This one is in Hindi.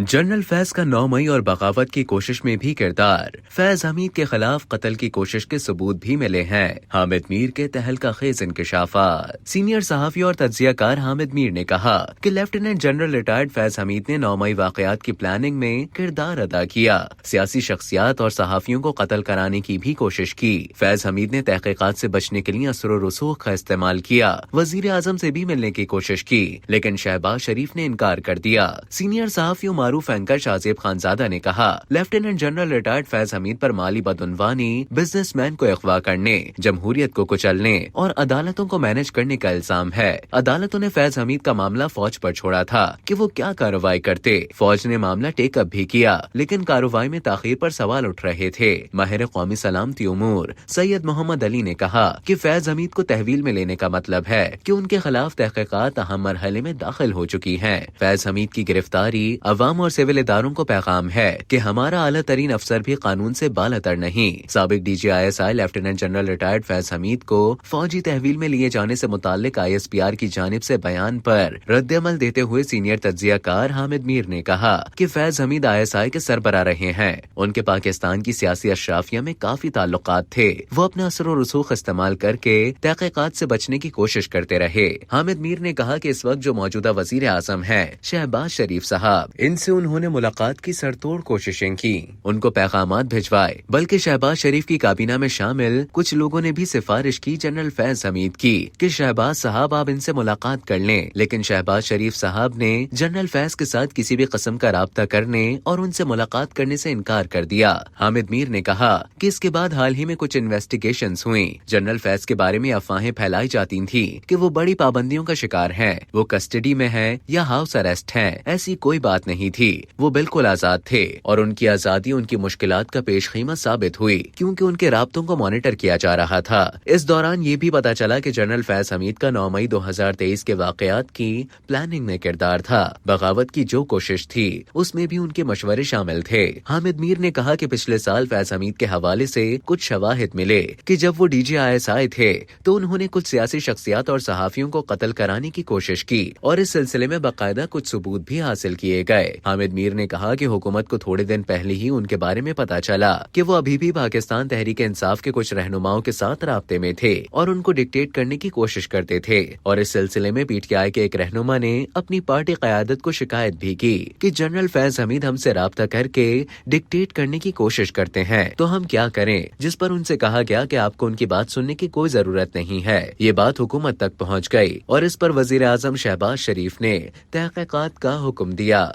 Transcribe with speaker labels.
Speaker 1: जनरल फैज का 9 मई और बगावत की कोशिश में भी किरदार। फैज हमीद के खिलाफ कत्ल की कोशिश के सबूत भी मिले हैं। हामिद मीर के तहलका खेज इंकशाफात। सीनियर सहाफी और तज्जियाकार हामिद मीर ने कहा कि lieutenant general retired Faiz Hamid ने 9 मई वाकयात की प्लानिंग में किरदार अदा किया। सियासी शख्सियात और सहाफियों को कत्ल कराने की भी कोशिश की। फैज हमीद ने तहकीकात से बचने के लिए असर रसूख का इस्तेमाल किया। वजीर आजम से भी मिलने की कोशिश की, लेकिन शहबाज शरीफ ने इनकार कर दिया। सीनियर सहाफी मारूफ एंकर शाहजेब खानजादा ने कहा, lieutenant general retired Faiz Hamid पर माली बदउनवानी, बिजनेसमैन को अगवा करने, जमहूरियत को कुचलने और अदालतों को मैनेज करने का इल्जाम है। अदालतों ने फैज हमीद का मामला फौज पर छोड़ा था कि वो क्या कार्रवाई करते। फौज ने मामला टेकअप भी किया, लेकिन कार्रवाई में ताखीर पर सवाल उठ रहे थे। माहिर कौमी सलामती उमूर सैयद मोहम्मद अली ने कहा कि फैज हमीद को तहवील में लेने का मतलब है कि उनके खिलाफ तहकीकात अहम मरहले में दाखिल हो चुकी है। फैज हमीद की गिरफ्तारी अवाम और सिविल इदारों को पैगाम है कि हमारा आला तरीन अफसर भी कानून से बालातर नहीं। साबिक DGISI lieutenant general retired Faiz Hamid को फौजी तहवील में लिए जाने से मुताल्लिक ISPR की जानिब से बयान पर रद्द-ए-अमल देते हुए सीनियर तज्जियाकार हामिद मीर ने कहा कि फैज हमीद ISI के सरबराह रहे हैं। उनके पाकिस्तान की सियासी अशराफिया में काफी ताल्लुकात थे। वो अपने असर और रसूख इस्तेमाल करके तहकीकात से बचने की कोशिश करते रहे। हामिद मीर ने कहा कि इस वक्त जो मौजूदा वजीर आजम है शहबाज शरीफ साहब, इनसे उन्होंने मुलाकात की सरतोड़ कोशिशें की, उनको पैगामात भिजवाए, बल्कि शहबाज शरीफ की काबीना में शामिल कुछ लोगों ने भी सिफारिश की जनरल फैज हमीद की कि शहबाज साहब आप इनसे मुलाकात कर लें, लेकिन शहबाज शरीफ साहब ने जनरल फैज के साथ किसी भी किस्म का राब्ता करने और उनसे मुलाकात करने से इनकार कर दिया। हामिद मीर ने कहा कि इसके बाद हाल ही में कुछ इन्वेस्टिगेशंस हुई। जनरल फैज के बारे में अफवाहें फैलाई जाती थी कि वो बड़ी पाबंदियों का शिकार हैं, वो कस्टडी में है या हाउस अरेस्ट है। ऐसी कोई बात नहीं थी, वो बिल्कुल आजाद थे और उनकी आजादी उनकी मुश्किलात का पेशखीमा साबित हुई, क्योंकि उनके राब्तों को मॉनिटर किया जा रहा था। इस दौरान ये भी पता चला कि जनरल फैज हमीद का 9 मई 2023 के वाकयात की प्लानिंग में किरदार था। बगावत की जो कोशिश थी उसमें भी उनके मशवरे शामिल थे। हामिद मीर ने कहा कि पिछले साल फैज हमीद के हवाले से कुछ शवाहिद मिले कि जब वो DGISI थे तो उन्होंने कुछ सियासी शख्सियात और सहाफियों को कत्ल कराने की कोशिश की और इस सिलसिले में बाकायदा कुछ सबूत भी हासिल किए गए। हामिद मीर ने कहा कि हुकूमत को थोड़े दिन पहले ही उनके बारे में पता चला कि वो अभी भी पाकिस्तान तहरीक इंसाफ के कुछ रहनुमाओं के साथ राब्ते में थे और उनको डिक्टेट करने की कोशिश करते थे। और इस सिलसिले में PTI के एक रहनुमा ने अपनी पार्टी क़यादत को शिकायत भी की कि जनरल फैज हमीद हमसे राब्ता करके डिक्टेट करने की कोशिश करते हैं, तो हम क्या करें। जिस पर उनसे कहा गया कि आपको उनकी बात सुनने की कोई जरूरत नहीं है। ये बात हुकूमत तक पहुँच गई और इस पर वजीर आजम शहबाज शरीफ ने तहकीकात का हुक्म दिया।